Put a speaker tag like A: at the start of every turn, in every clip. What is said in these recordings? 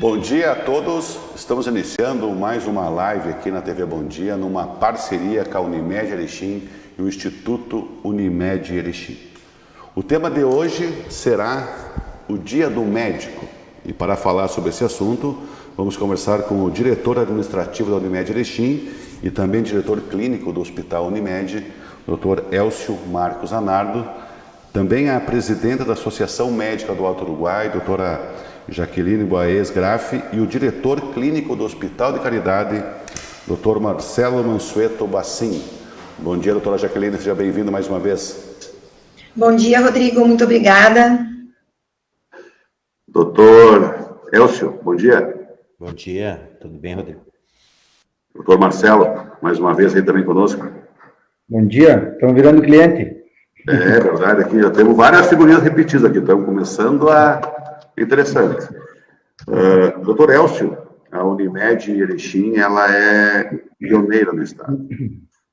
A: Bom dia a todos, estamos iniciando mais uma live aqui na TV Bom Dia, numa parceria com a Unimed Erechim e o Instituto Unimed Erechim. O tema de hoje será o Dia do Médico, e para falar sobre esse assunto, vamos conversar com o diretor administrativo da Unimed Erechim e também diretor clínico do Hospital Unimed, Dr. Elcio Marcos Anardo, também a presidenta da Associação Médica do Alto Uruguai, doutora Jaqueline Boaez Graff, e o diretor clínico do Hospital de Caridade, Dr. Marcelo Mansueto Bassim. Bom dia, doutora Jaqueline, seja bem-vindo mais uma vez.
B: Bom dia, Rodrigo, muito obrigada.
A: Doutor Elcio, bom dia.
C: Bom dia, tudo bem, Rodrigo?
A: Doutor Marcelo, mais uma vez aí também conosco.
D: Bom dia, estamos virando cliente.
A: É verdade, aqui já temos várias figurinhas repetidas aqui, estamos começando a... Interessante. Doutor Elcio, a Unimed Erechim, ela é pioneira no estado.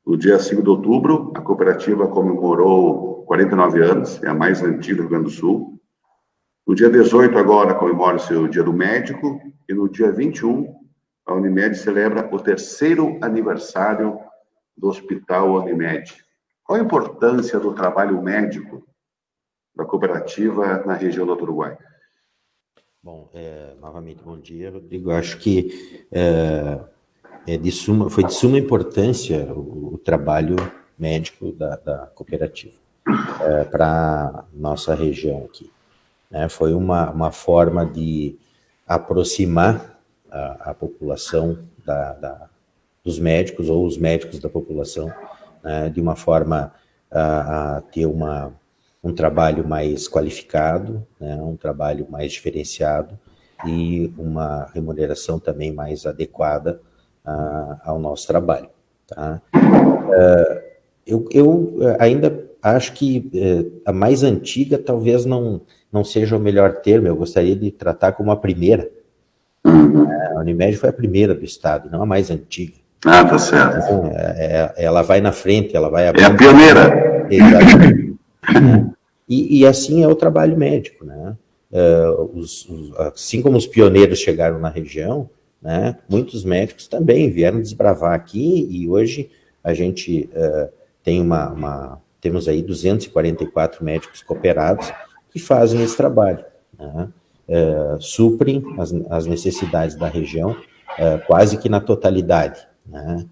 A: No dia 5 de outubro, a cooperativa comemorou 49 anos, é a mais antiga do Rio Grande do Sul. No dia 18 agora comemora-se o Dia do Médico, e no dia 21 a Unimed celebra o 3º aniversário do Hospital Unimed. Qual a importância do trabalho médico da cooperativa na região do Alto Uruguai?
C: Bom, novamente, bom dia, Rodrigo. Acho que foi de suma importância o trabalho médico da cooperativa para nossa região aqui. Né? Foi uma forma de aproximar a população dos médicos, ou os médicos da população, né? De uma forma a ter um trabalho mais qualificado, né, um trabalho mais diferenciado e uma remuneração também mais adequada ao nosso trabalho. Tá? Eu ainda acho que a mais antiga talvez não seja o melhor termo, eu gostaria de tratar como a primeira. A Unimed foi a primeira do estado, não a mais antiga.
A: Ah, tá certo.
C: Ela vai na frente, ela vai abrindo.
A: É a pioneira.
C: Exatamente. E assim é o trabalho médico, né? Assim como os pioneiros chegaram na região, né, muitos médicos também vieram desbravar aqui, e hoje a gente temos aí 244 médicos cooperados que fazem esse trabalho, né? Suprem as necessidades da região quase que na totalidade, né?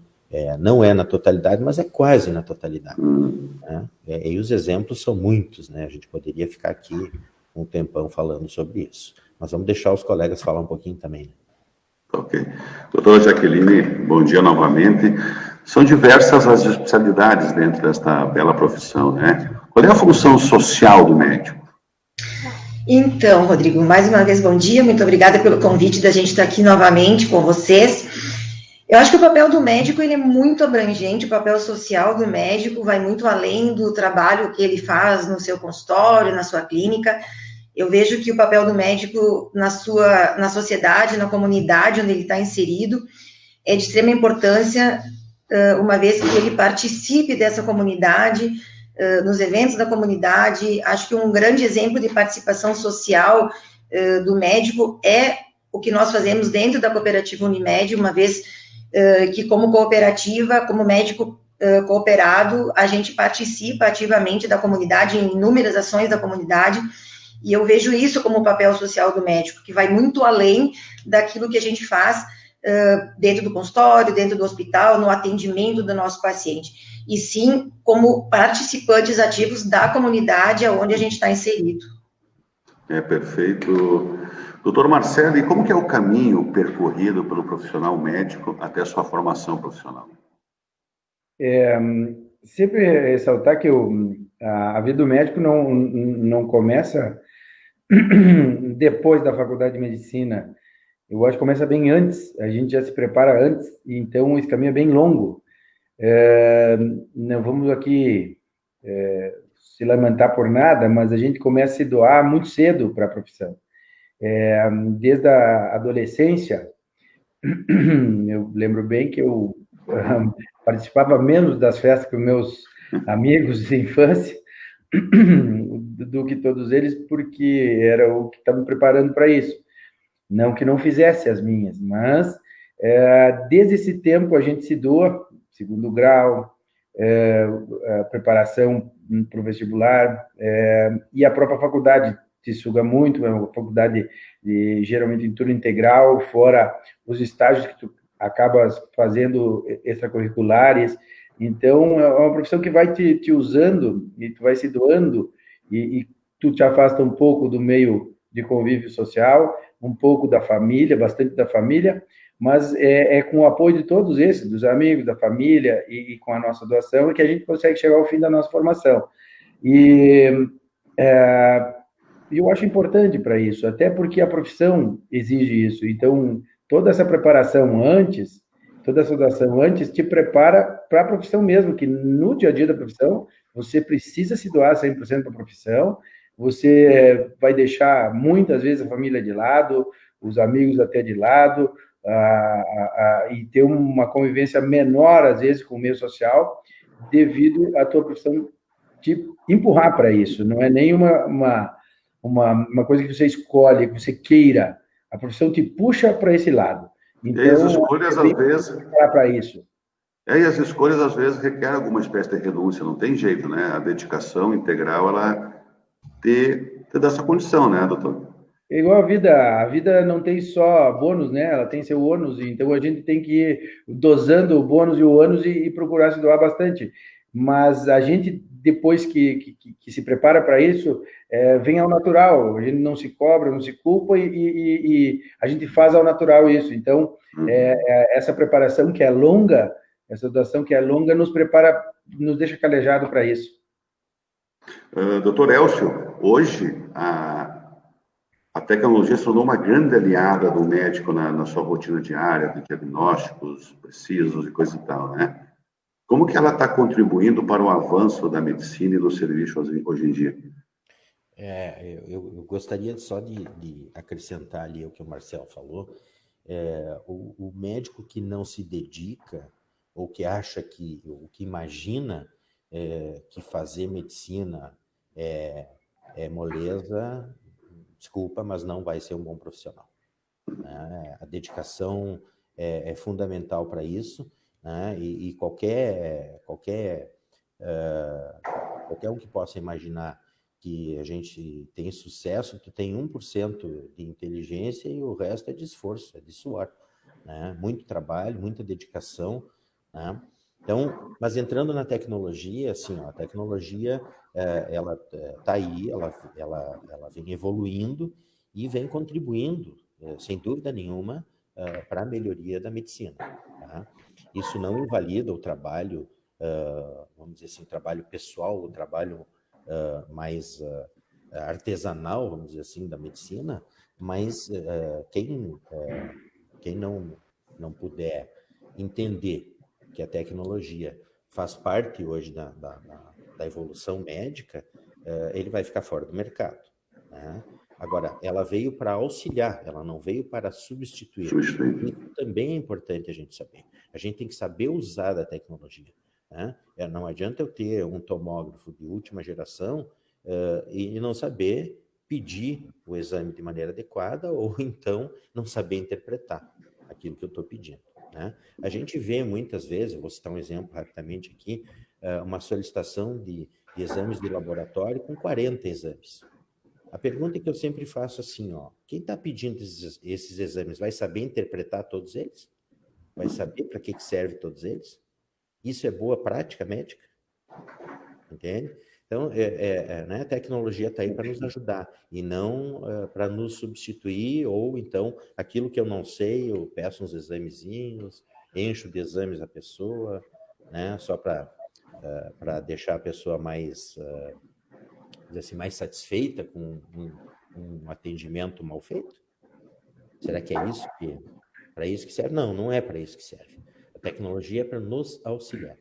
C: Não é na totalidade, mas é quase na totalidade. Né? E os exemplos são muitos, né? A gente poderia ficar aqui um tempão falando sobre isso. Mas vamos deixar os colegas falar um pouquinho também. Né?
A: Ok. Doutora Jaqueline, bom dia novamente. São diversas as especialidades dentro desta bela profissão, né? Qual é a função social do médico?
B: Então, Rodrigo, mais uma vez, bom dia. Muito obrigada pelo convite da gente estar aqui novamente com vocês. Eu acho que o papel do médico ele é muito abrangente, o papel social do médico vai muito além do trabalho que ele faz no seu consultório, na sua clínica. Eu vejo que o papel do médico na sociedade, na comunidade onde ele está inserido, é de extrema importância, uma vez que ele participe dessa comunidade, nos eventos da comunidade. Acho que um grande exemplo de participação social do médico é o que nós fazemos dentro da cooperativa Unimed, uma vez que como cooperativa, como médico cooperado, a gente participa ativamente da comunidade, em inúmeras ações da comunidade, e eu vejo isso como o papel social do médico, que vai muito além daquilo que a gente faz dentro do consultório, dentro do hospital, no atendimento do nosso paciente, e sim como participantes ativos da comunidade onde a gente está inserido.
A: Perfeito. Doutor Marcelo, e como que é o caminho percorrido pelo profissional médico até a sua formação profissional?
D: Sempre ressaltar que a vida do médico não começa depois da faculdade de medicina. Eu acho que começa bem antes, a gente já se prepara antes, então esse caminho é bem longo. Não vamos aqui se lamentar por nada, mas a gente começa a se doar muito cedo para a profissão. Desde a adolescência, eu lembro bem que eu participava menos das festas com meus amigos de infância do que todos eles, porque era o que estava me preparando para isso. Não que não fizesse as minhas, mas desde esse tempo a gente se doa, segundo grau, a preparação para o vestibular, e a própria faculdade te suga muito, é uma faculdade geralmente em turno integral, fora os estágios que tu acabas fazendo extracurriculares. Então, é uma profissão que vai te usando e tu vai se doando e tu te afasta um pouco do meio de convívio social, um pouco da família, bastante da família, mas é com o apoio de todos esses, dos amigos, da família e com a nossa doação, que a gente consegue chegar ao fim da nossa formação. E eu acho importante para isso, até porque a profissão exige isso. Então, toda essa preparação antes, toda essa doação antes, te prepara para a profissão mesmo, que no dia a dia da profissão, você precisa se doar 100% para a profissão, você vai deixar muitas vezes a família de lado, os amigos até de lado, e ter uma convivência menor, às vezes, com o meio social, devido à tua profissão te empurrar para isso. Não é nem uma coisa que você escolhe, que você queira. A profissão te puxa para esse lado. Então,
A: e as escolhas, às vezes...
D: para isso.
A: E as escolhas, às vezes, requerem alguma espécie de renúncia, não tem jeito, né? A dedicação integral, ela te dá essa condição, né, doutor?
D: É igual a vida não tem só bônus, né? Ela tem seu ônus, então a gente tem que ir dosando o bônus e o ônus e procurar se doar bastante. Mas a gente, depois que se prepara para isso, vem ao natural, a gente não se cobra, não se culpa e a gente faz ao natural isso. Então, essa preparação que é longa, essa doação que é longa, nos prepara, nos deixa calejado para isso.
A: Doutor Elcio, hoje a tecnologia se tornou uma grande aliada do médico na sua rotina diária, de diagnósticos precisos e coisa e tal, né? Como que ela está contribuindo para o avanço da medicina e dos serviços hoje em dia?
C: Eu gostaria só de acrescentar ali o que o Marcelo falou. O médico que não se dedica ou que acha ou que imagina que fazer medicina é moleza, desculpa, mas não vai ser um bom profissional. A dedicação é fundamental para isso, né? E qualquer um que possa imaginar que a gente tem sucesso, tu tem 1% de inteligência e o resto é de esforço, é de suor, né? Muito trabalho, muita dedicação, né? Então, mas entrando na tecnologia, assim, a tecnologia, ela está aí, ela vem evoluindo e vem contribuindo, sem dúvida nenhuma, para a melhoria da medicina, tá? Isso não invalida o trabalho, vamos dizer assim, o trabalho pessoal, o trabalho mais artesanal, vamos dizer assim, da medicina, mas quem não puder entender que a tecnologia faz parte hoje da evolução médica, ele vai ficar fora do mercado, né? Agora, ela veio para auxiliar, ela não veio para substituir. Isso também é importante a gente saber. A gente tem que saber usar da tecnologia, né? Não adianta eu ter um tomógrafo de última geração e não saber pedir o exame de maneira adequada ou então não saber interpretar aquilo que eu estou pedindo, né? A gente vê muitas vezes, eu vou citar um exemplo rapidamente aqui, uma solicitação de exames de laboratório com 40 exames. A pergunta que eu sempre faço assim, quem está pedindo esses exames vai saber interpretar todos eles? Vai saber para que serve todos eles? Isso é boa prática médica? Entende? Então, né, a tecnologia está aí para nos ajudar e não para nos substituir, ou então, aquilo que eu não sei, eu peço uns examezinhos, encho de exames a pessoa, né, só para deixar a pessoa mais, assim, mais satisfeita com um atendimento mal feito? Será que é isso para isso que serve? Não, não é para isso que serve. A tecnologia é para nos auxiliar.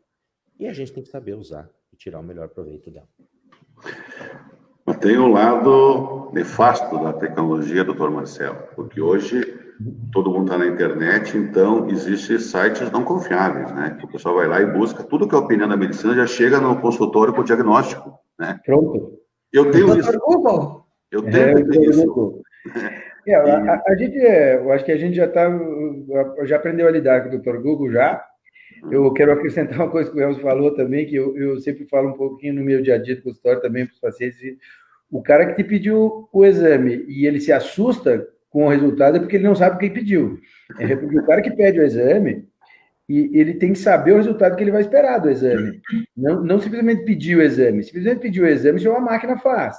C: E a gente tem que saber usar e tirar o melhor proveito dela.
A: Mas tem um lado nefasto da tecnologia, doutor Marcelo, porque hoje todo mundo está na internet, então existem sites não confiáveis, né? O pessoal vai lá e busca tudo que é opinião da medicina, já chega no consultório com o diagnóstico, né?
D: Pronto.
A: Eu tenho isso.
B: Google.
A: Eu tenho isso.
D: Eu acho que a gente já aprendeu a lidar com o Dr. Google já. Eu quero acrescentar uma coisa que o Elcio falou também, que eu sempre falo um pouquinho no meu dia a dia do consultório também para os pacientes. O cara que te pediu o exame e ele se assusta com o resultado é porque ele não sabe o que pediu. É porque o cara que pede o exame, e ele tem que saber o resultado que ele vai esperar do exame. Não simplesmente pedir o exame. Simplesmente pedir o exame, isso a máquina faz.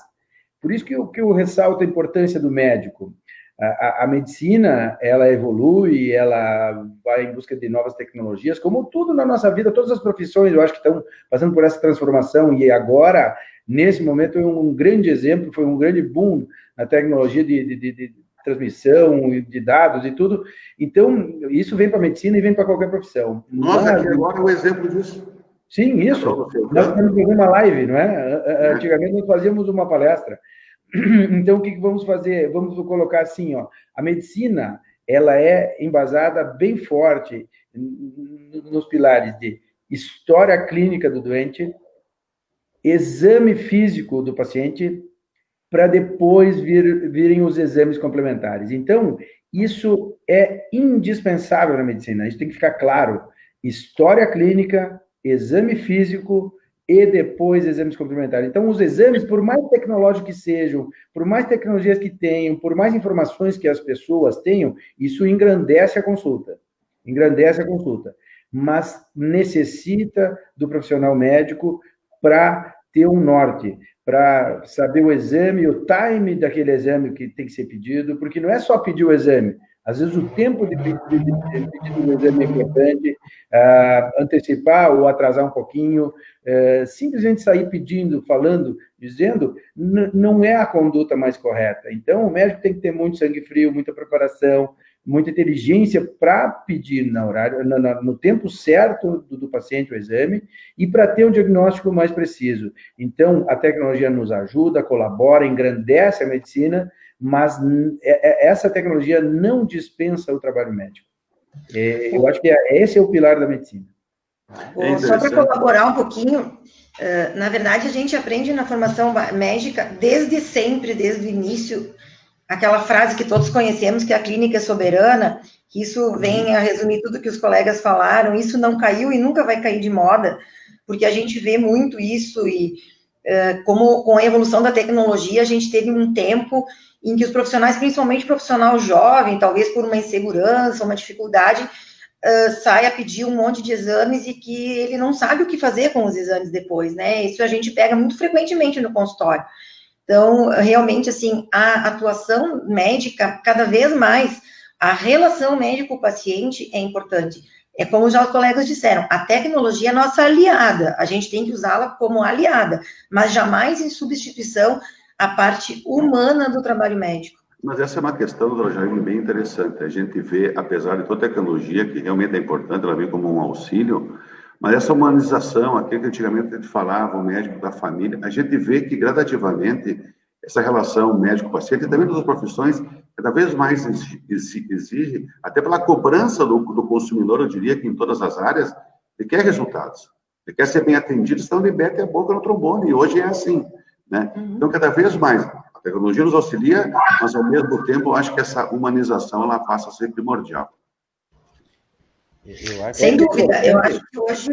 D: Por isso que eu ressalto a importância do médico. A medicina, ela evolui, ela vai em busca de novas tecnologias, como tudo na nossa vida, todas as profissões, eu acho que estão passando por essa transformação, e agora, nesse momento, um grande exemplo, foi um grande boom na tecnologia de transmissão, de dados e tudo. Então, isso vem para a medicina e vem para qualquer profissão.
A: Nossa, aqui agora é um exemplo disso.
D: Sim, isso. Nós estamos fazendo uma live, não é? Antigamente nós fazíamos uma palestra. Então, o que vamos fazer? Vamos colocar assim, ó, a medicina, ela é embasada bem forte nos pilares de história clínica do doente, exame físico do paciente, para depois virem os exames complementares. Então, isso é indispensável na medicina, isso tem que ficar claro. História clínica, exame físico e depois exames complementares. Então, os exames, por mais tecnológicos que sejam, por mais tecnologias que tenham, por mais informações que as pessoas tenham, isso engrandece a consulta. Engrandece a consulta. Mas necessita do profissional médico para ter um norte, para saber o exame, o time daquele exame que tem que ser pedido, porque não é só pedir o exame. Às vezes o tempo de pedido do exame é importante, antecipar ou atrasar um pouquinho, simplesmente sair pedindo, falando, dizendo, não é a conduta mais correta. Então, o médico tem que ter muito sangue frio, muita preparação, muita inteligência para pedir no tempo certo do paciente o exame e para ter um diagnóstico mais preciso. Então, a tecnologia nos ajuda, colabora, engrandece a medicina, mas essa tecnologia não dispensa o trabalho médico. Eu acho que esse é o pilar da medicina.
B: Só para colaborar um pouquinho, na verdade, a gente aprende na formação médica desde sempre, desde o início, aquela frase que todos conhecemos, que a clínica é soberana, que isso vem a resumir tudo que os colegas falaram, isso não caiu e nunca vai cair de moda, porque a gente vê muito isso e como com a evolução da tecnologia, a gente teve um tempo em que os profissionais, principalmente o profissional jovem, talvez por uma insegurança, uma dificuldade, sai a pedir um monte de exames e que ele não sabe o que fazer com os exames depois, né? Isso a gente pega muito frequentemente no consultório. Então, realmente, assim, a atuação médica, cada vez mais, a relação médico-paciente é importante. É como já os colegas disseram, a tecnologia é nossa aliada, a gente tem que usá-la como aliada, mas jamais em substituição à parte humana do trabalho médico.
A: Mas essa é uma questão, doutora Jaime, bem interessante. A gente vê, apesar de toda a tecnologia, que realmente é importante, ela vem como um auxílio, mas essa humanização, aquilo que antigamente a gente falava, o médico da família, a gente vê que gradativamente essa relação médico-paciente e também das profissões cada vez mais exige, até pela cobrança do consumidor, eu diria que em todas as áreas, ele quer resultados, ele quer ser bem atendido, senão ele mete a boca no trombone, e hoje é assim, né? Então, cada vez mais, a tecnologia nos auxilia, mas ao mesmo tempo, eu acho que essa humanização, ela passa a ser primordial.
B: Sem dúvida, eu acho que hoje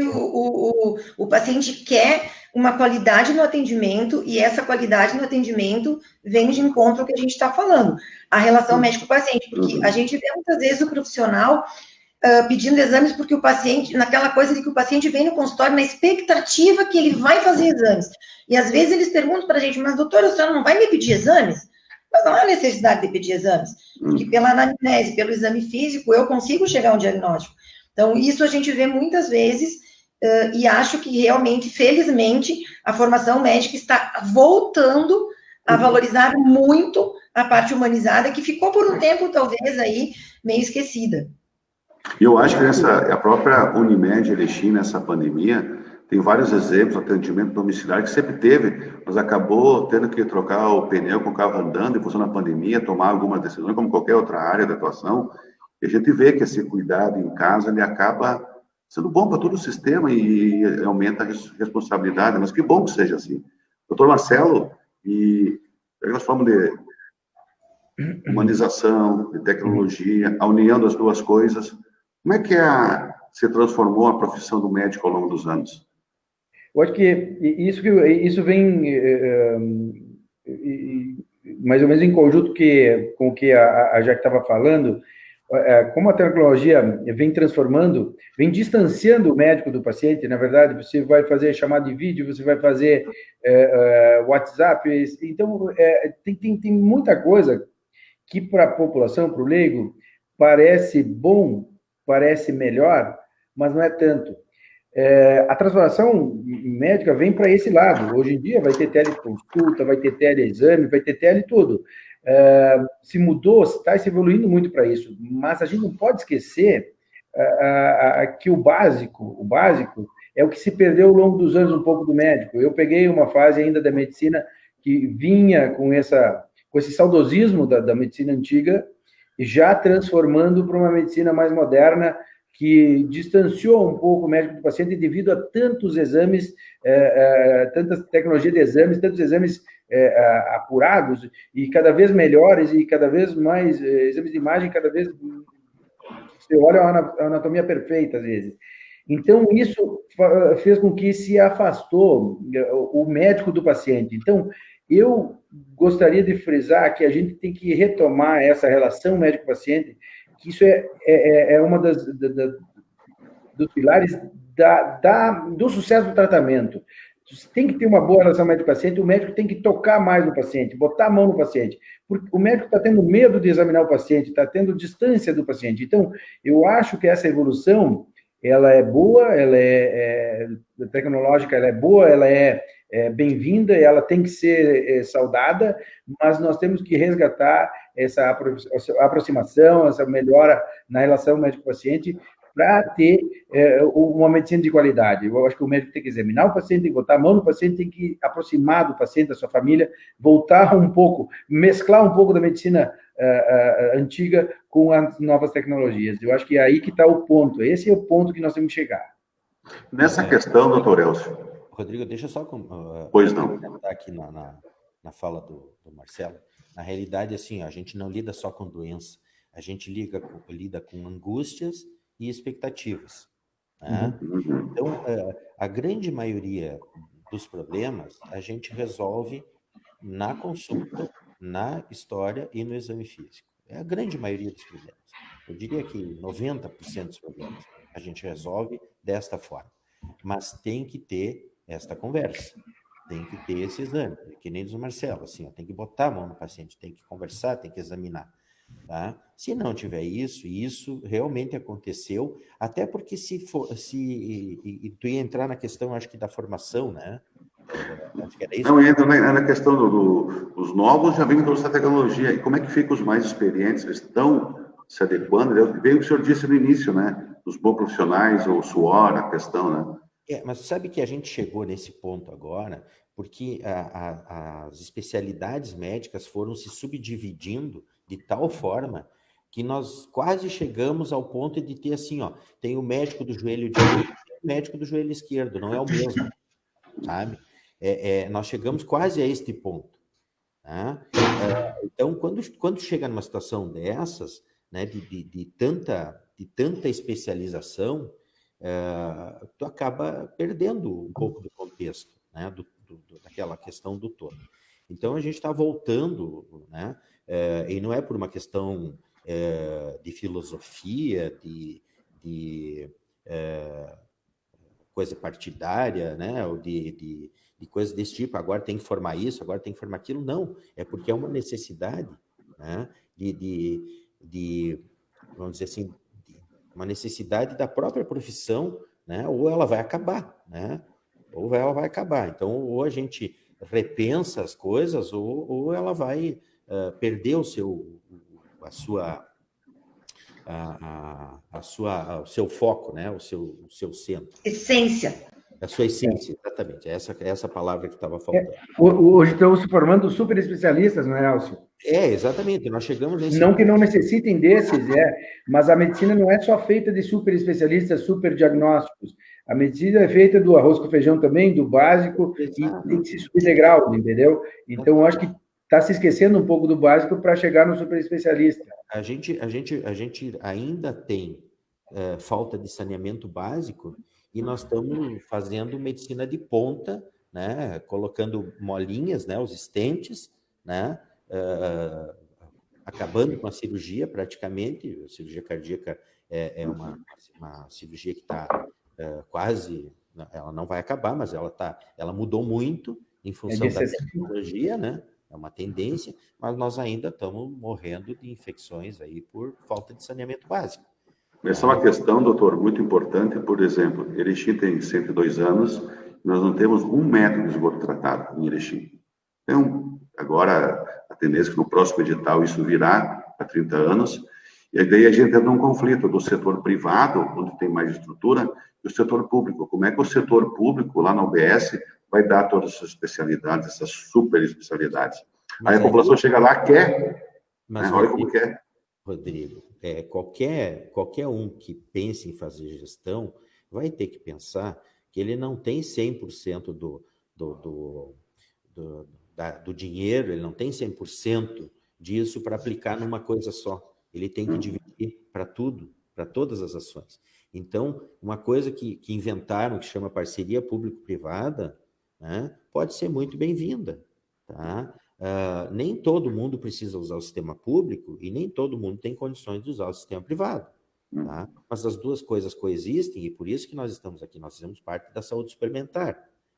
B: o paciente quer uma qualidade no atendimento e essa qualidade no atendimento vem de encontro ao que a gente está falando, a relação médico-paciente, porque a gente vê muitas vezes o profissional pedindo exames porque o paciente, naquela coisa de que o paciente vem no consultório na expectativa que ele vai fazer exames, e às vezes eles perguntam para a gente, mas doutora, a senhora não vai me pedir exames? Mas não há necessidade de pedir exames, porque pela anamnese, pelo exame físico, eu consigo chegar a um diagnóstico. Então, isso a gente vê muitas vezes e acho que realmente, felizmente, a formação médica está voltando a valorizar muito a parte humanizada, que ficou por um tempo, talvez, aí, meio esquecida.
A: Eu acho que a própria Unimed Erechim, nessa pandemia, tem vários exemplos, atendimento domiciliar que sempre teve, mas acabou tendo que trocar o pneu com o carro andando em função da pandemia, tomar algumas decisões, como qualquer outra área de atuação. E a gente vê que esse cuidado em casa, ele acaba sendo bom para todo o sistema e aumenta a responsabilidade, mas que bom que seja assim. Doutor Marcelo, e nós falamos humanização, de tecnologia, a união das duas coisas. Como é que se transformou a profissão do médico ao longo dos anos?
D: Eu acho que isso vem mais ou menos em conjunto com o que a Jaque estava falando, como a tecnologia vem transformando, vem distanciando o médico do paciente. Na verdade, você vai fazer chamada de vídeo, você vai fazer WhatsApp, então tem muita coisa que para a população, para o leigo, parece bom, parece melhor, mas não é tanto. A transformação médica vem para esse lado. Hoje em dia vai ter teleconsulta, vai ter teleexame, vai ter tele tudo. Se mudou, está se evoluindo muito para isso, mas a gente não pode esquecer que o básico é o que se perdeu ao longo dos anos um pouco do médico. Eu peguei uma fase ainda da medicina que vinha com esse saudosismo da medicina antiga, já transformando para uma medicina mais moderna, que distanciou um pouco o médico do paciente devido a tantos exames, tanta tecnologia de exames, tantos exames apurados e cada vez melhores e cada vez mais exames de imagem, cada vez você olha a anatomia perfeita às vezes. Então, isso fez com que se afastou o médico do paciente. Então, eu gostaria de frisar que a gente tem que retomar essa relação médico-paciente, que isso é uma dos pilares do sucesso do tratamento. Você tem que ter uma boa relação médico-paciente, o médico tem que tocar mais no paciente, botar a mão no paciente, porque o médico está tendo medo de examinar o paciente, está tendo distância do paciente. Então, eu acho que essa evolução, ela é boa, ela é tecnológica, ela é boa, ela é bem-vinda, ela tem que ser saudada, mas nós temos que resgatar essa aproximação, essa melhora na relação médico-paciente para ter uma medicina de qualidade. Eu acho que o médico tem que examinar o paciente, tem que botar a mão no paciente, tem que aproximar do paciente, da sua família, voltar um pouco, mesclar um pouco da medicina antiga com as novas tecnologias. Eu acho que é aí que está o ponto. Esse é o ponto que nós temos que chegar.
A: Nessa questão, doutor Elcio.
C: Rodrigo, deixa eu só
A: pois não.
C: Aqui na fala do Marcelo. Na realidade, assim, a gente não lida só com doença, a gente lida com angústias e expectativas. Né?
A: Uhum.
C: Então, a grande maioria dos problemas a gente resolve na consulta, na história e no exame físico. É a grande maioria dos problemas. Eu diria que 90% dos problemas a gente resolve desta forma. Mas tem que ter esta conversa, tem que ter esse exame, que nem diz o Marcelo, assim, tem que botar a mão no paciente, tem que conversar, tem que examinar. Tá? Se não tiver isso realmente aconteceu, até porque e tu ia entrar na questão, acho que da formação, né? Acho que era isso.
A: Não, entra na questão dos novos, já vem toda essa tecnologia, e como é que fica os mais experientes, eles estão se adequando? Veio o que o senhor disse no início, né? Os bons profissionais, o suor, a questão, né?
C: Mas sabe que a gente chegou nesse ponto agora, porque as especialidades médicas foram se subdividindo de tal forma que nós quase chegamos ao ponto de ter assim, ó, tem o médico do joelho direito e o médico do joelho esquerdo, não é o mesmo, sabe? Nós chegamos quase a este ponto. Né? Então, quando chega numa situação dessas, né, de tanta especialização, tu acaba perdendo um pouco do contexto, né, daquela questão do todo. Então, a gente está voltando, né, e não é por uma questão de filosofia, de coisa partidária, né, ou de coisas desse tipo, agora tem que formar isso, agora tem que formar aquilo, não, é porque é uma necessidade, né, vamos dizer assim, uma necessidade da própria profissão, né? Ou ela vai acabar, né? Ou ela vai acabar. Então, ou a gente repensa as coisas, ou ela vai perder o seu foco, né? O seu centro.
B: Essência.
C: A sua essência, exatamente. Essa palavra que estava faltando.
D: Hoje estão se formando super especialistas, não é, Elcio?
C: Exatamente. Nós chegamos nesse...
D: Não que não necessitem desses, mas a medicina não é só feita de super especialistas, super diagnósticos. A medicina é feita do arroz com feijão também, do básico, e tem que ser subintegral, entendeu? Então, eu acho que está se esquecendo um pouco do básico para chegar no super especialista.
C: A gente ainda tem falta de saneamento básico e nós estamos fazendo medicina de ponta, né? Colocando molinhas, né? Os estentes, né? Acabando com a cirurgia praticamente. A cirurgia cardíaca é uma cirurgia que está quase, ela não vai acabar, mas ela mudou muito em função da tecnologia, né? É uma tendência, mas nós ainda estamos morrendo de infecções aí por falta de saneamento básico.
A: Essa é uma questão, doutor, muito importante. Por exemplo, Erechim tem 102 anos, nós não temos 1 metro de esgoto tratado em Erechim. Então, agora, a tendência é que no próximo edital isso virá para 30 anos, e daí a gente entra num conflito do setor privado, onde tem mais estrutura, e o setor público. Como é que o setor público, lá na UBS, vai dar todas essas especialidades, essas super especialidades? Aí a população chega lá, quer,
C: mas
A: olha como quer.
C: Rodrigo, qualquer um que pense em fazer gestão vai ter que pensar que ele não tem 100% do dinheiro, ele não tem 100% disso para aplicar numa coisa só. Ele tem que dividir para tudo, para todas as ações. Então, uma coisa que inventaram, que chama parceria público-privada, né, pode ser muito bem-vinda, tá? Nem todo mundo precisa usar o sistema público e nem todo mundo tem condições de usar o sistema privado, tá? Mas as duas coisas coexistem e por isso que nós estamos aqui, nós fazemos parte da saúde suplementar,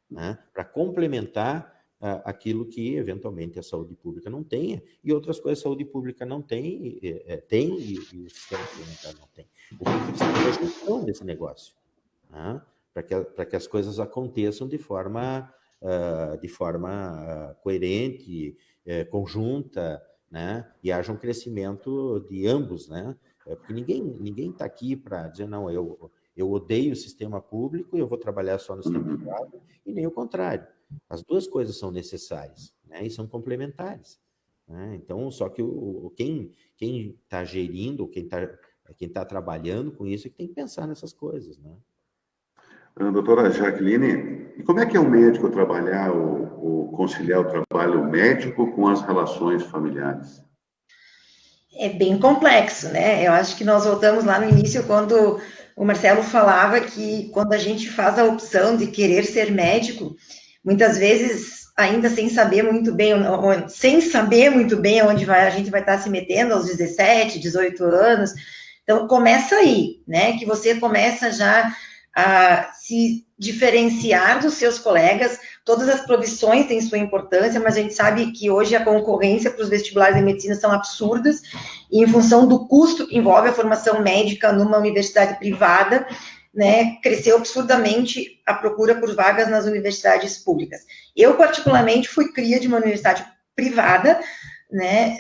C: né? Para complementar aquilo que eventualmente a saúde pública não tenha e outras coisas a saúde pública não tem, e o sistema suplementar não tem. O que precisa é a gestão desse negócio, né? Para que as coisas aconteçam de forma coerente, conjunta, né? E haja um crescimento de ambos, né? Porque ninguém está aqui para dizer, não, eu odeio o sistema público e eu vou trabalhar só no sistema privado, e nem o contrário. As duas coisas são necessárias, né? E são complementares, né? Então, só que quem está gerindo, quem está trabalhando com isso, é que tem que pensar nessas coisas, né?
A: Doutora Jaqueline, e como é que é o médico trabalhar, conciliar o trabalho médico com as relações familiares?
B: É bem complexo, né? Eu acho que nós voltamos lá no início, quando o Marcelo falava que quando a gente faz a opção de querer ser médico, muitas vezes, ainda sem saber muito bem onde a gente vai estar se metendo aos 17, 18 anos. Então, começa aí, né? Que você começa já a se diferenciar dos seus colegas. Todas as profissões têm sua importância, mas a gente sabe que hoje a concorrência para os vestibulares de medicina são absurdas, e em função do custo que envolve a formação médica numa universidade privada, né, cresceu absurdamente a procura por vagas nas universidades públicas. Eu, particularmente, fui cria de uma universidade privada, né,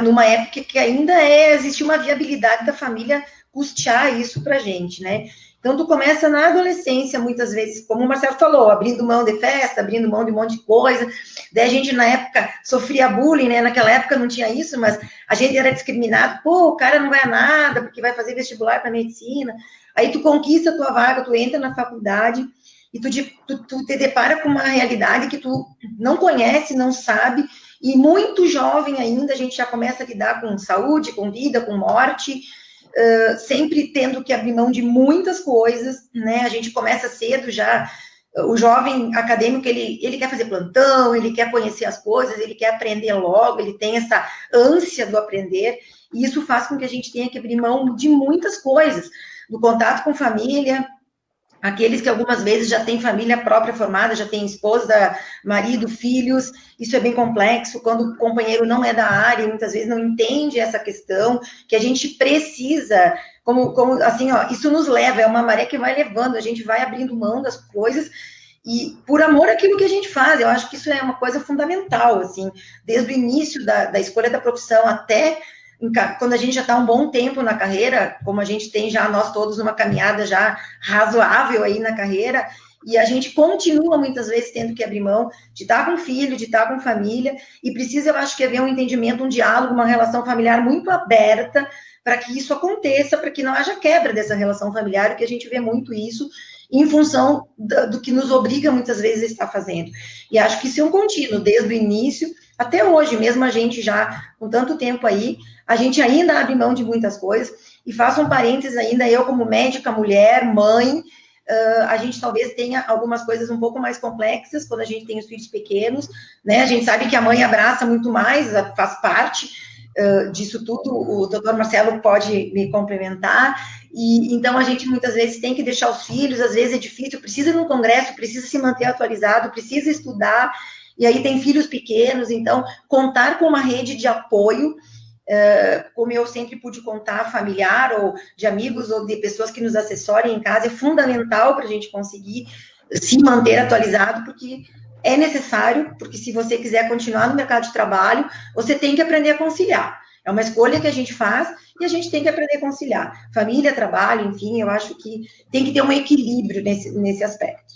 B: numa época que ainda existe uma viabilidade da família custear isso para a gente, né? Então, tu começa na adolescência, muitas vezes, como o Marcelo falou, abrindo mão de festa, abrindo mão de um monte de coisa. Daí a gente, na época, sofria bullying, né? Naquela época não tinha isso, mas a gente era discriminado. Pô, o cara não vai a nada, porque vai fazer vestibular para medicina. Aí tu conquista a tua vaga, tu entra na faculdade e tu te depara com uma realidade que tu não conhece, não sabe, e muito jovem ainda, a gente já começa a lidar com saúde, com vida, com morte, sempre tendo que abrir mão de muitas coisas, né? A gente começa cedo já, o jovem acadêmico, ele quer fazer plantão, ele quer conhecer as coisas, ele quer aprender logo, ele tem essa ânsia do aprender, e isso faz com que a gente tenha que abrir mão de muitas coisas, do contato com família, aqueles que algumas vezes já têm família própria formada, já têm esposa, marido, filhos, isso é bem complexo, quando o companheiro não é da área, muitas vezes não entende essa questão, que a gente precisa, como assim, ó, isso nos leva, é uma maré que vai levando, a gente vai abrindo mão das coisas, e por amor àquilo que a gente faz, eu acho que isso é uma coisa fundamental, assim, desde o início da escolha da profissão até quando a gente já está um bom tempo na carreira, como a gente tem já nós todos uma caminhada já razoável aí na carreira, e a gente continua muitas vezes tendo que abrir mão de estar com filho, de estar com família, e precisa, eu acho que haver um entendimento, um diálogo, uma relação familiar muito aberta para que isso aconteça, para que não haja quebra dessa relação familiar, que a gente vê muito isso em função do que nos obriga muitas vezes a estar fazendo. E acho que isso é um contínuo, desde o início, Até hoje, mesmo a gente já com tanto tempo aí, a gente ainda abre mão de muitas coisas. E faço um parênteses ainda, eu como médica, mulher, mãe, a gente talvez tenha algumas coisas um pouco mais complexas quando a gente tem os filhos pequenos, né? A gente sabe que a mãe abraça muito mais, faz parte disso tudo, o doutor Marcelo pode me complementar, e então a gente muitas vezes tem que deixar os filhos, às vezes é difícil, precisa ir num congresso, precisa se manter atualizado, precisa estudar, e aí tem filhos pequenos, então contar com uma rede de apoio, como eu sempre pude contar, familiar, ou de amigos, ou de pessoas que nos assessorem em casa, é fundamental para a gente conseguir se manter atualizado, porque é necessário, porque se você quiser continuar no mercado de trabalho, você tem que aprender a conciliar. É uma escolha que a gente faz e a gente tem que aprender a conciliar. Família, trabalho, enfim, eu acho que tem que ter um equilíbrio nesse aspecto.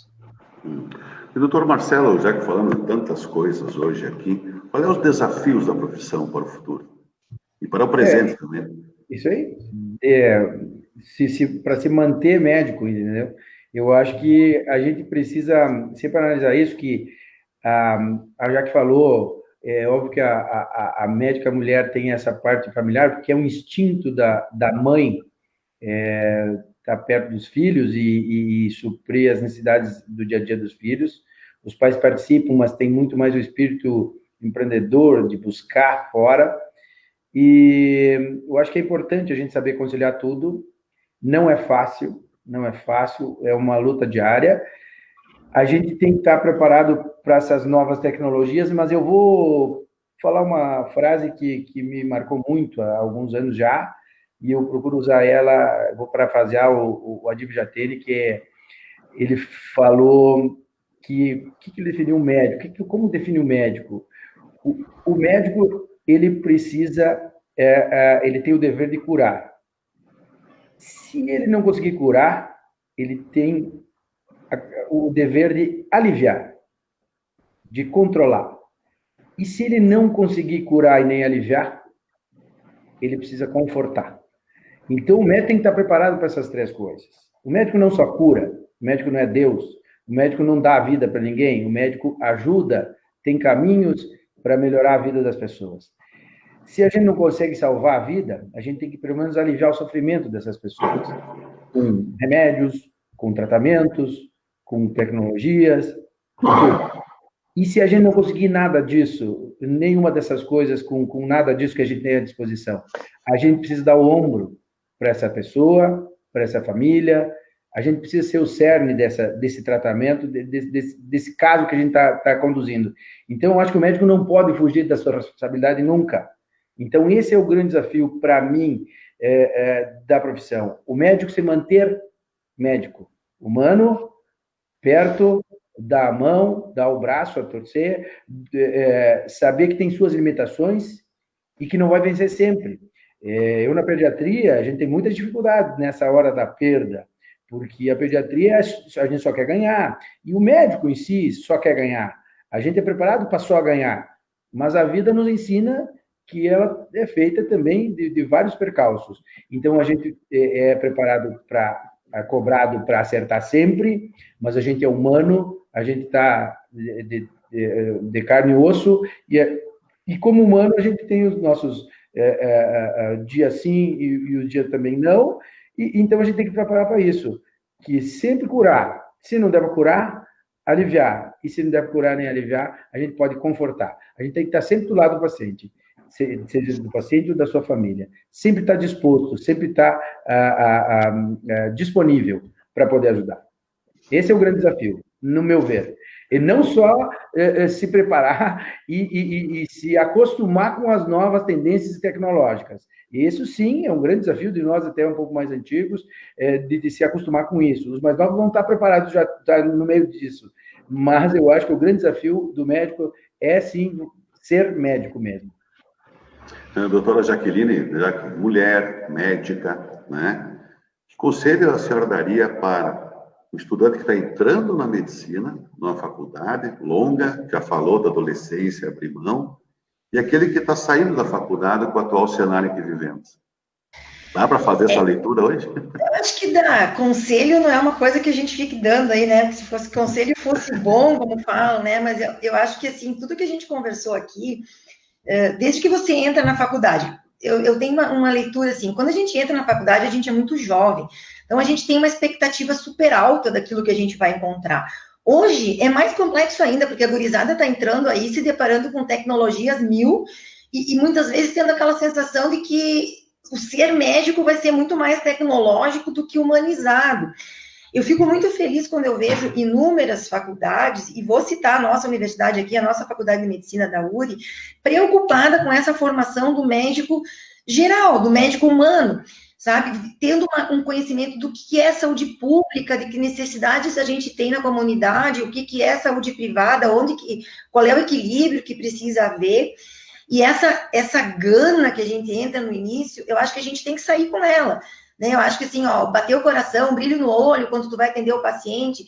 A: E, doutor Marcelo, já que falamos de tantas coisas hoje aqui, quais são os desafios da profissão para o futuro? E para o presente também.
D: Isso aí. Para se manter médico, entendeu? Eu acho que a gente precisa sempre analisar isso, que a Jaque falou, é óbvio que a médica mulher tem essa parte familiar, porque é um instinto da mãe estar perto dos filhos e suprir as necessidades do dia a dia dos filhos. Os pais participam, mas tem muito mais o espírito empreendedor, de buscar fora. E eu acho que é importante a gente saber conciliar tudo. Não é fácil, é uma luta diária. A gente tem que estar preparado para essas novas tecnologias, mas eu vou falar uma frase que me marcou muito há alguns anos já, e eu procuro usar ela, vou parafrasear o Adib Jatene, que ele falou que ele definiu um médico, como define o médico? O médico, ele precisa, ele tem o dever de curar. Se ele não conseguir curar, ele tem o dever de aliviar, de controlar. E se ele não conseguir curar e nem aliviar, ele precisa confortar. Então, o médico tem que estar preparado para essas três coisas. O médico não só cura, o médico não é Deus, o médico não dá a vida para ninguém, o médico ajuda, tem caminhos para melhorar a vida das pessoas. Se a gente não consegue salvar a vida, a gente tem que, pelo menos, aliviar o sofrimento dessas pessoas. Com remédios, com tratamentos, com tecnologias. E se a gente não conseguir nada disso, nenhuma dessas coisas, com nada disso que a gente tem à disposição, a gente precisa dar o ombro para essa pessoa, para essa família, a gente precisa ser o cerne desse tratamento, desse caso que a gente está conduzindo. Então, eu acho que o médico não pode fugir da sua responsabilidade nunca. Então, esse é o grande desafio para mim da profissão. O médico se manter médico, humano, perto, dar a mão, dar o braço a torcer, saber que tem suas limitações e que não vai vencer sempre. Eu, na pediatria, a gente tem muitas dificuldades nessa hora da perda, porque a pediatria, a gente só quer ganhar, e o médico em si só quer ganhar. A gente é preparado para só ganhar, mas a vida nos ensina que ela é feita também de vários percalços. Então, a gente é preparado cobrado para acertar sempre, mas a gente é humano, a gente está de carne e osso, e como humano a gente tem os nossos dias sim e os dias também não, e então a gente tem que preparar para isso, que sempre curar, se não der para curar, aliviar, e se não der para curar nem aliviar, a gente pode confortar. A gente tem que estar sempre do lado do paciente, seja do paciente ou da sua família, sempre estar disposto, sempre estar disponível para poder ajudar. Esse é o grande desafio, no meu ver. E não só se preparar e se acostumar com as novas tendências tecnológicas. Isso, sim, é um grande desafio de nós, até um pouco mais antigos, de se acostumar com isso. Os mais novos vão estar preparados já no meio disso. Mas eu acho que o grande desafio do médico é, sim, ser médico mesmo.
A: Doutora Jaqueline, mulher, médica, né? Que conselho a senhora daria para o estudante que está entrando na medicina, numa faculdade longa, já falou da adolescência, abrir mão, e aquele que está saindo da faculdade com o atual cenário que vivemos? Dá para fazer essa leitura hoje?
B: Eu acho que dá. Conselho não é uma coisa que a gente fique dando aí, né? Se fosse conselho fosse bom, como falam, né? Mas eu acho que, assim, tudo que a gente conversou aqui, desde que você entra na faculdade, eu tenho uma leitura assim, quando a gente entra na faculdade, a gente é muito jovem, então a gente tem uma expectativa super alta daquilo que a gente vai encontrar. Hoje é mais complexo ainda, porque a gurizada está entrando aí, se deparando com tecnologias mil, e muitas vezes tendo aquela sensação de que o ser médico vai ser muito mais tecnológico do que humanizado. Eu fico muito feliz quando eu vejo inúmeras faculdades, e vou citar a nossa universidade aqui, a nossa Faculdade de Medicina da URI, preocupada com essa formação do médico geral, do médico humano, sabe? Tendo um conhecimento do que é saúde pública, de que necessidades a gente tem na comunidade, o que é saúde privada, qual é o equilíbrio que precisa haver. E essa gana que a gente entra no início, eu acho que a gente tem que sair com ela. Né? Eu acho que assim, ó, bater o coração, brilho no olho quando tu vai atender o paciente,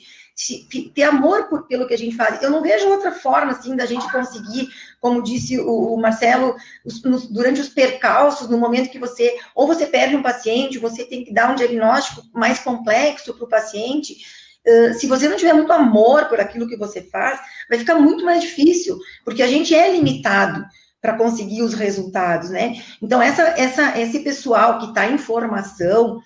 B: ter amor pelo que a gente faz. Eu não vejo outra forma assim da gente conseguir, como disse o Marcelo, durante os percalços, no momento que ou você perde um paciente, você tem que dar um diagnóstico mais complexo para o paciente. Se você não tiver muito amor por aquilo que você faz, vai ficar muito mais difícil, porque a gente é limitado para conseguir os resultados, né? Então, esse pessoal que está em formação,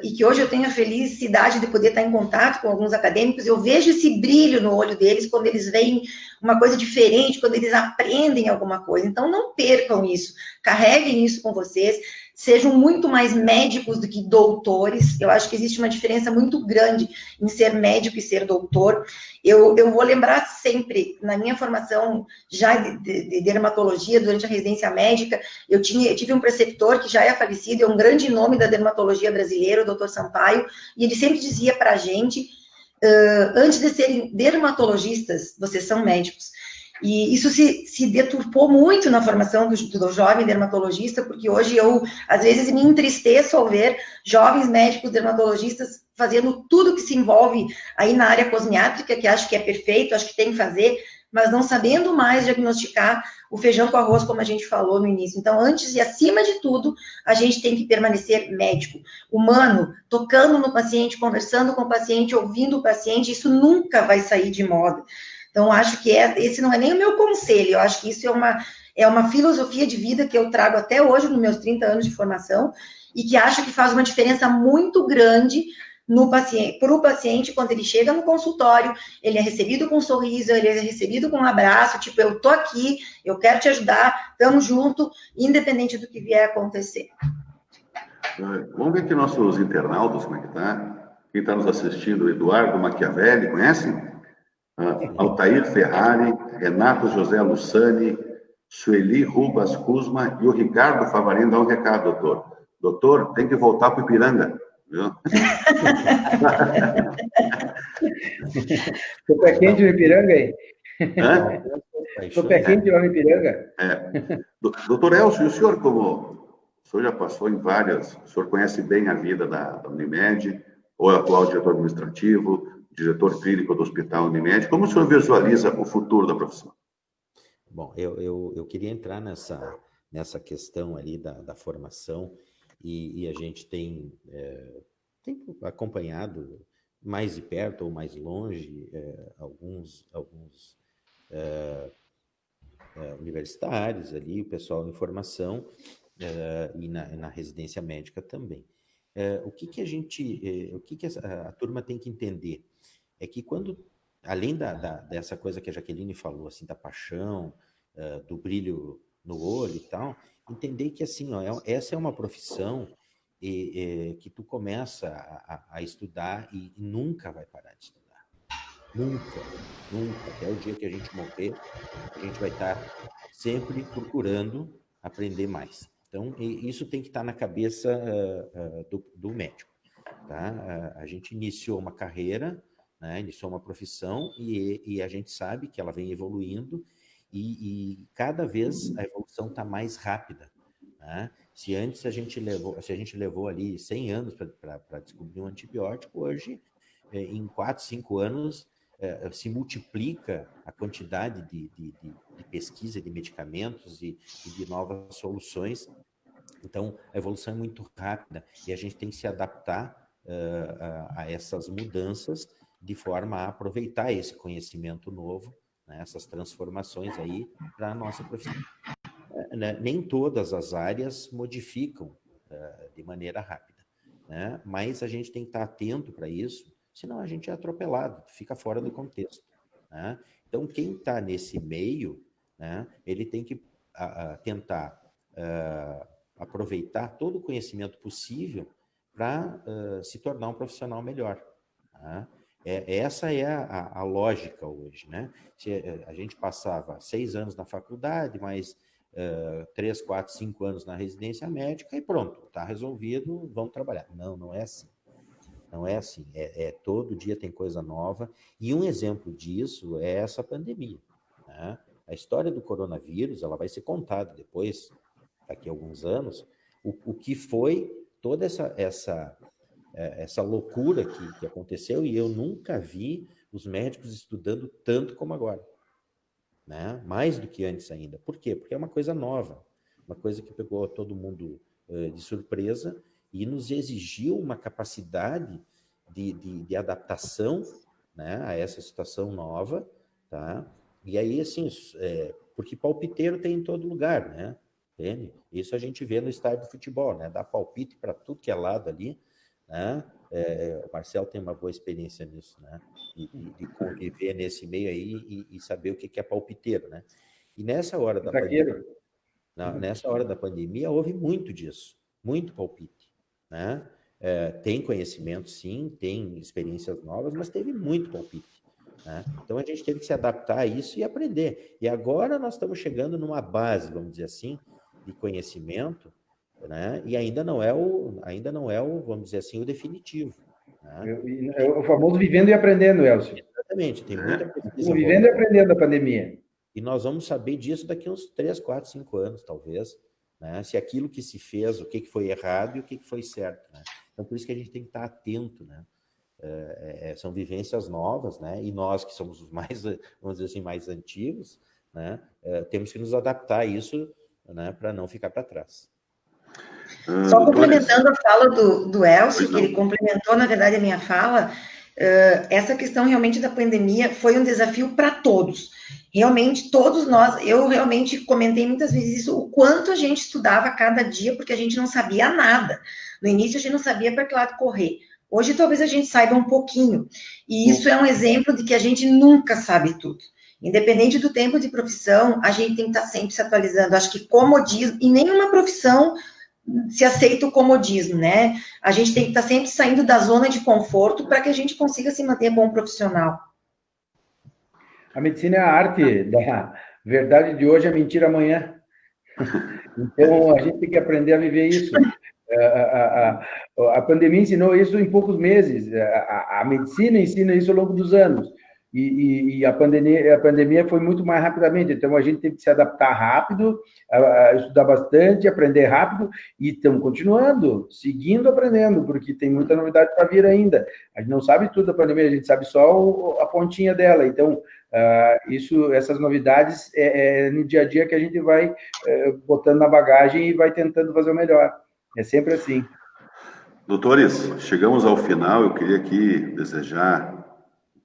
B: e que hoje eu tenho a felicidade de poder estar em contato com alguns acadêmicos, eu vejo esse brilho no olho deles quando eles veem uma coisa diferente, quando eles aprendem alguma coisa. Então, não percam isso, carreguem isso com vocês, sejam muito mais médicos do que doutores. Eu acho que existe uma diferença muito grande em ser médico e ser doutor. Eu vou lembrar sempre, na minha formação já de dermatologia, durante a residência médica, eu tive um preceptor que já é falecido, é um grande nome da dermatologia brasileira, o doutor Sampaio, e ele sempre dizia para a gente, antes de serem dermatologistas, vocês são médicos. E isso se deturpou muito na formação do jovem dermatologista, porque hoje eu, às vezes, me entristeço ao ver jovens médicos dermatologistas fazendo tudo que se envolve aí na área cosmiátrica, que acho que é perfeito, acho que tem que fazer, mas não sabendo mais diagnosticar o feijão com arroz, como a gente falou no início. Então, antes e acima de tudo, a gente tem que permanecer médico, humano, tocando no paciente, conversando com o paciente, ouvindo o paciente, isso nunca vai sair de moda. Então, acho que esse não é nem o meu conselho, eu acho que isso é uma filosofia de vida que eu trago até hoje, nos meus 30 anos de formação, e que acho que faz uma diferença muito grande para o paciente quando ele chega no consultório, ele é recebido com um sorriso, ele é recebido com um abraço, tipo, eu tô aqui, eu quero te ajudar, estamos junto, independente do que vier a acontecer.
A: Vamos ver aqui nossos internautas, como é que tá? Quem está nos assistindo, Eduardo Machiavelli, conhecem? Altair Ferrari, Renato José Lussani, Sueli Rubas Kuzma e o Ricardo Favarin dá um recado, doutor. Doutor, tem que voltar para o Ipiranga, viu?
D: Tô pé quente no Ipiranga aí.
A: Hã?
D: Tô pé quente lá no Ipiranga.
A: Doutor Elcio, e o senhor, como o senhor já passou em várias, o senhor conhece bem a vida da Unimed, ou é atual diretor administrativo, diretor clínico do Hospital Unimed, como o senhor visualiza o futuro da profissão?
C: Bom, eu queria entrar nessa questão ali da formação, e a gente tem acompanhado mais de perto ou mais longe alguns universitários ali, o pessoal em formação e na residência médica também. O que a turma tem que entender é que quando, além dessa coisa que a Jaqueline falou, assim, da paixão, do brilho no olho e tal, entender que, assim, ó, essa é uma profissão que tu começa a estudar e nunca vai parar de estudar. Nunca, nunca. Até o dia que a gente morrer, a gente vai estar sempre procurando aprender mais. Então, isso tem que estar na cabeça do médico. Tá? A gente iniciou uma carreira, né? Iniciou uma profissão e a gente sabe que ela vem evoluindo e cada vez a evolução está mais rápida. Né? Se antes a gente levou ali 100 anos para descobrir um antibiótico, hoje, em 4, 5 anos, se multiplica a quantidade de pesquisa de medicamentos e de novas soluções Então, a evolução é muito rápida e a gente tem que se adaptar a essas mudanças de forma a aproveitar esse conhecimento novo, né, essas transformações aí para a nossa profissão. Nem todas as áreas modificam de maneira rápida, né? Mas a gente tem que estar atento para isso, senão a gente é atropelado, fica fora do contexto, né? Então, quem está nesse meio, né, ele tem que tentar aproveitar todo o conhecimento possível para se tornar um profissional melhor, né? Essa é a lógica hoje, né? Se a gente passava 6 anos na faculdade, mais 3, 4, 5 anos na residência médica e pronto, está resolvido, vamos trabalhar. Não, não é assim. Não é assim. Todo dia tem coisa nova. E um exemplo disso é essa pandemia, né? A história do coronavírus, ela vai ser contada depois, daqui a alguns anos, o que foi toda essa loucura que aconteceu, e eu nunca vi os médicos estudando tanto como agora, né? Mais do que antes ainda. Por quê? Porque é uma coisa nova, uma coisa que pegou todo mundo de surpresa e nos exigiu uma capacidade de adaptação, né, a essa situação nova, tá? E aí, assim, porque palpiteiro tem em todo lugar, né? Entende? Isso a gente vê no estádio de futebol, né? Dá palpite para tudo que é lado ali, né? O Marcelo tem uma boa experiência nisso, né? De conviver nesse meio aí e saber o que é palpiteiro, né? E nessa hora da pandemia houve muito disso, muito palpite, né? Tem conhecimento, sim, tem experiências novas, mas teve muito palpite, né? Então a gente teve que se adaptar a isso e aprender. E agora nós estamos chegando numa base, vamos dizer assim, de conhecimento, né? E ainda não é o, vamos dizer assim, o definitivo, né?
D: É o famoso vivendo e aprendendo, Elcio.
C: Exatamente, tem muita pesquisa.
D: Vivendo e aprendendo a pandemia.
C: E nós vamos saber disso daqui a uns 3, 4, 5 anos, talvez, né? Se aquilo que se fez, o que foi errado e o que foi certo, né? Então, por isso que a gente tem que estar atento, né? São vivências novas, né? E nós que somos os mais, vamos dizer assim, mais antigos, né? Temos que nos adaptar a isso, né? Para não ficar para trás.
B: Só complementando a fala do Elcio, que ele complementou, na verdade, a minha fala, essa questão realmente da pandemia foi um desafio para todos. Realmente, todos nós, eu realmente comentei muitas vezes isso, o quanto a gente estudava cada dia, porque a gente não sabia nada. No início, a gente não sabia para que lado correr. Hoje, talvez a gente saiba um pouquinho. E isso é um exemplo de que a gente nunca sabe tudo. Independente do tempo de profissão, a gente tem que estar sempre se atualizando. Acho que comodismo, em nenhuma profissão se aceita o comodismo, né? A gente tem que estar sempre saindo da zona de conforto para que a gente consiga se manter bom profissional.
D: A medicina é a arte da verdade de hoje, é mentira amanhã. Então, a gente tem que aprender a viver isso. A pandemia ensinou isso em poucos meses. A medicina ensina isso ao longo dos anos. E a pandemia foi muito mais rapidamente. Então, a gente teve que se adaptar rápido, estudar bastante, aprender rápido, e estamos continuando, seguindo aprendendo, porque tem muita novidade para vir ainda. A gente não sabe tudo da pandemia, a gente sabe só a pontinha dela. Então, essas novidades no dia a dia que a gente vai botando na bagagem e vai tentando fazer o melhor. É sempre assim.
A: Doutores, chegamos ao final. Eu queria aqui desejar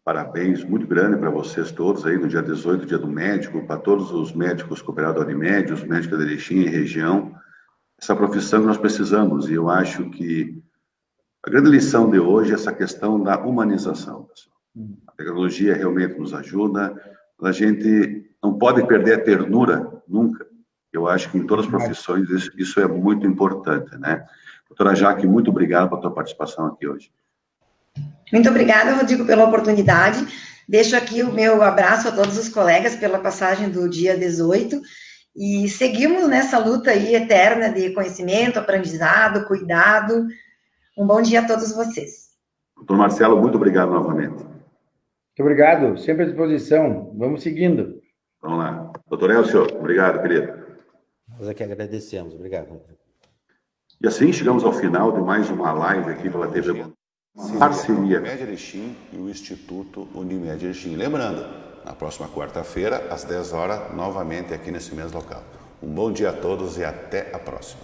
A: parabéns muito grande para vocês todos aí no dia 18, dia do médico, para todos os médicos cooperados da Unimed, os médicos da Erechim e região. Essa profissão que nós precisamos, e eu acho que a grande lição de hoje é essa questão da humanização, pessoal. A tecnologia realmente nos ajuda, a gente não pode perder a ternura nunca. Eu acho que em todas as profissões isso é muito importante, né? Doutora Jaque, muito obrigado pela tua participação aqui hoje.
B: Muito obrigada, Rodrigo, pela oportunidade. Deixo aqui o meu abraço a todos os colegas pela passagem do dia 18 e seguimos nessa luta aí eterna de conhecimento, aprendizado, cuidado. Um bom dia a todos vocês.
A: Doutor Marcelo, muito obrigado novamente.
D: Muito obrigado, sempre à disposição. Vamos seguindo.
A: Vamos lá. Doutor Elcio, obrigado, querido.
C: Nós é que agradecemos. Obrigado, Rodrigo.
A: E assim chegamos ao final de mais uma live aqui pela TV. Parceria Unimed Erechim e o Instituto Unimed Erechim. Lembrando, na próxima quarta-feira, às 10 horas, novamente aqui nesse mesmo local. Um bom dia a todos e até a próxima.